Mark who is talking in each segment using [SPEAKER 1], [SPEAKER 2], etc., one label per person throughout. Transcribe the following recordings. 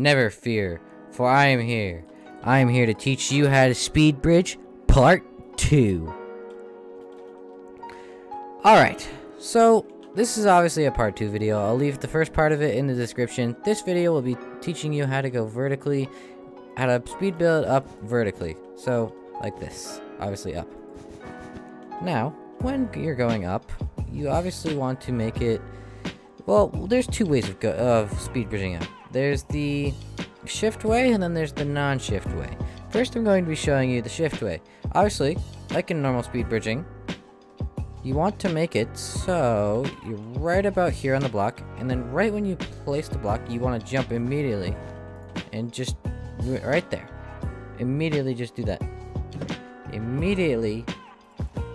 [SPEAKER 1] Never fear, for I am here. I am here to teach you how to Speedbridge Part 2. Alright, so this is obviously a Part 2 video. I'll leave the first part of it in the description. This video will be teaching you how to go vertically, how to speed build up vertically. So, like this. Obviously up. Now, when you're going up, you obviously want to make it... Well, there's two ways of speed bridging up. There's the shift way, and then there's the non-shift way. First, I'm going to be showing you the shift way. Obviously, like in normal speed bridging, you want to make it so you're right about here on the block, and then right when you place the block, you want to jump immediately, and just right there. Immediately just do that. Immediately,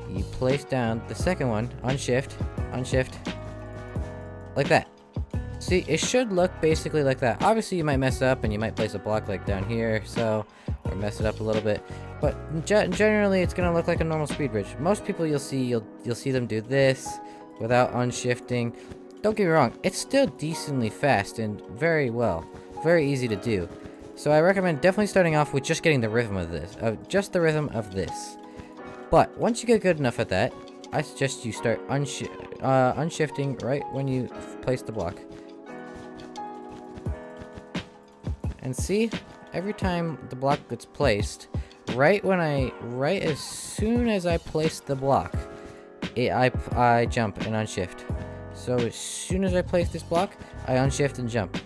[SPEAKER 1] you place down the second one, unshift, like that. See, it should look basically like that. Obviously, you might mess up and you might place a block like down here, or mess it up a little bit. But generally, it's gonna look like a normal speed bridge. Most people you'll see them do this without unshifting. Don't get me wrong, it's still decently fast and very easy to do. So I recommend definitely starting off with just getting the rhythm of this, But once you get good enough at that, I suggest you start unshifting right when you place the block. And see, every time the block gets placed, right as soon as I place the block, I jump and unshift. So as soon as I place this block, I unshift and jump.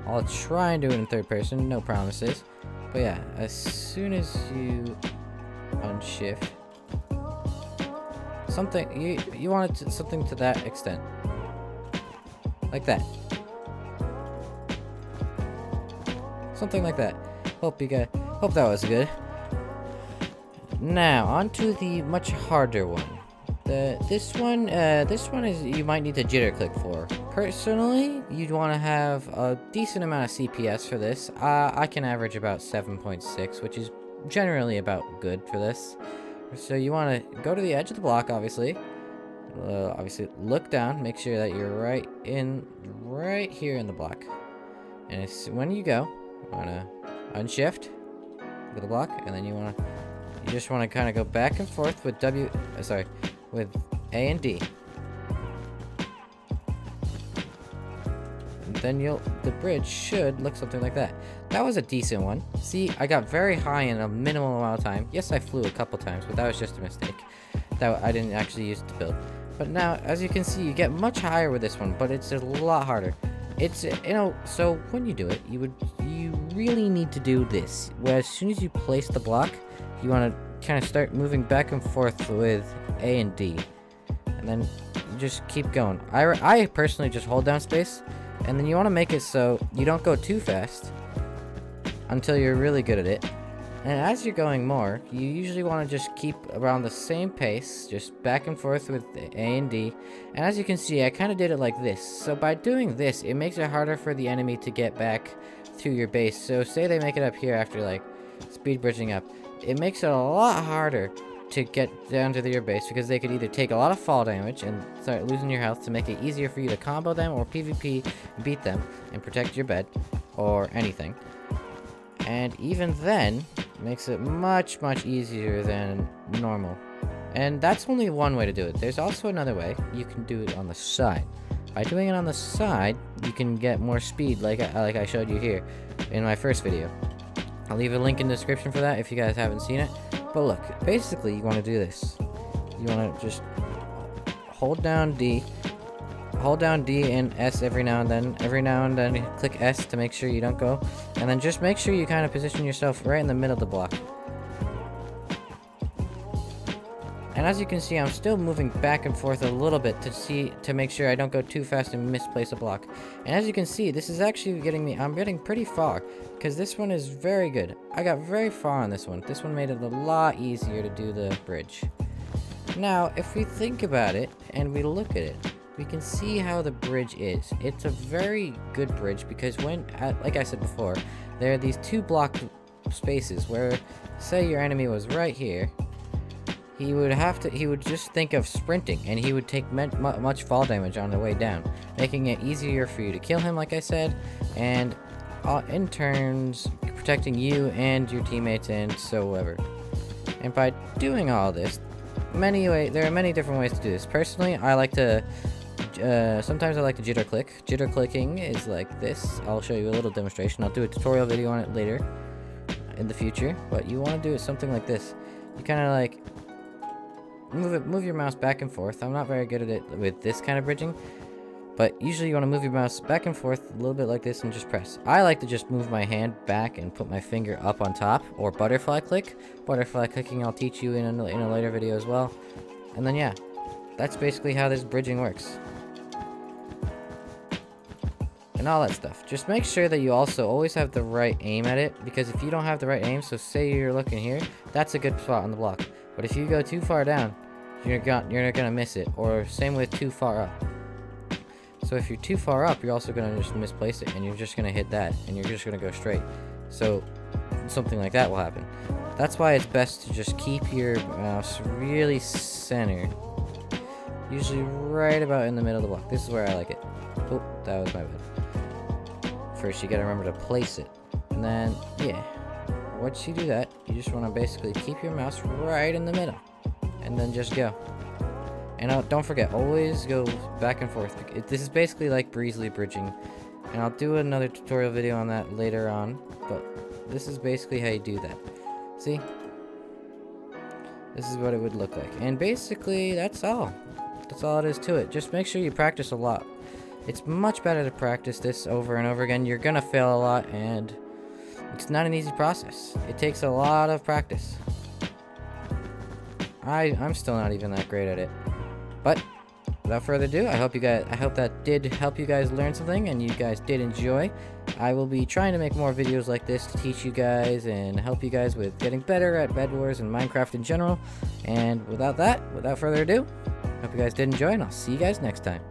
[SPEAKER 1] I'll try and do it in third person, no promises. But yeah, as soon as you unshift, something you want it to, something to that extent, like that. Something like that. Hope that was good. Now on to the much harder one. This one is you might need to jitter click for. Personally, you'd want to have a decent amount of CPS for this. I can average about 7.6, which is generally about good for this. So you want to go to the edge of the block, obviously. Obviously, look down, make sure that you're right here in the block. And when you go, you want to unshift, look at the block, and then you just want to kind of go back and forth with with A and D. And then the bridge should look something like that. That was a decent one. See, I got very high in a minimal amount of time. Yes, I flew a couple times, but that was just a mistake. That I didn't actually use it to build. But now, as you can see, you get much higher with this one, but it's a lot harder. It's, so when you do it, you really need to do this. Where as soon as you place the block, you want to kind of start moving back and forth with A and D. And then you just keep going. I personally just hold down space, and then you want to make it so you don't go too fast until you're really good at it. And as you're going more, you usually want to just keep around the same pace, just back and forth with A and D. And as you can see, I kind of did it like this. So by doing this, it makes it harder for the enemy to get back to your base. So say they make it up here after like speed bridging up. It makes it a lot harder to get down to your base because they could either take a lot of fall damage and start losing your health to make it easier for you to combo them or PvP, beat them, and protect your bed, or anything. And even then, it makes it much easier than normal. And that's only one way to do it. There's also another way. You can do it on the side. By doing it on the side, you can get more speed like I showed you here in my first video. I'll leave a link in the description for that if you guys haven't seen it. But look, basically you want to do this. You want to just hold down D and S every now and then. Click S to make sure you don't go. And then just make sure you kind of position yourself right in the middle of the block. And as you can see, I'm still moving back and forth a little bit to make sure I don't go too fast and misplace a block. And as you can see, this is actually I'm getting pretty far, because this one is very good. I got very far on this one. This one made it a lot easier to do the bridge. Now, if we think about it, and we look at it, we can see how the bridge is. It's a very good bridge, because like I said before, there are these two block spaces where, say your enemy was right here, he would just think of sprinting, and he would take much fall damage on the way down, making it easier for you to kill him, like I said, and in turns protecting you and your teammates and so ever. And by doing all this, there are many different ways to do this. Personally, I like to sometimes I like to jitter click. Jitter clicking is like this. I'll show you a little demonstration. I'll do a tutorial video on it later in the future, but you want to do it something like this. You kind of like move your mouse back and forth. I'm not very good at it with this kind of bridging, but usually you want to move your mouse back and forth a little bit like this and just press. I like to just move my hand back and put my finger up on top, or butterfly click. Butterfly clicking I'll teach you in a later video as well. And then yeah, that's basically how this bridging works. And all that stuff. Just make sure that you also always have the right aim at it, because if you don't have the right aim, so say you're looking here, that's a good spot on the block. But if you go too far down, you're not gonna miss it. Or same with too far up. So if you're too far up, you're also gonna just misplace it, and you're just gonna hit that, and you're just gonna go straight. So something like that will happen. That's why it's best to just keep your mouse really centered. Usually right about in the middle of the block. This is where I like it. Oh, that was my bad. First, you gotta remember to place it. And then, yeah. Once you do that, you just wanna basically keep your mouse right in the middle. And then just go. And don't forget, always go back and forth. This is basically like breezily bridging. And I'll do another tutorial video on that later on. But this is basically how you do that. See? This is what it would look like. And basically, that's all. That's all it is to it. Just make sure you practice a lot. It's much better to practice this over and over again. You're gonna fail a lot, and it's not an easy process. It takes a lot of practice. I'm still not even that great at it. But without further ado, I hope that did help you guys learn something, and you guys did enjoy. I will be trying to make more videos like this to teach you guys and help you guys with getting better at Bed Wars and Minecraft in general. And without further ado, hope you guys did enjoy, and I'll see you guys next time.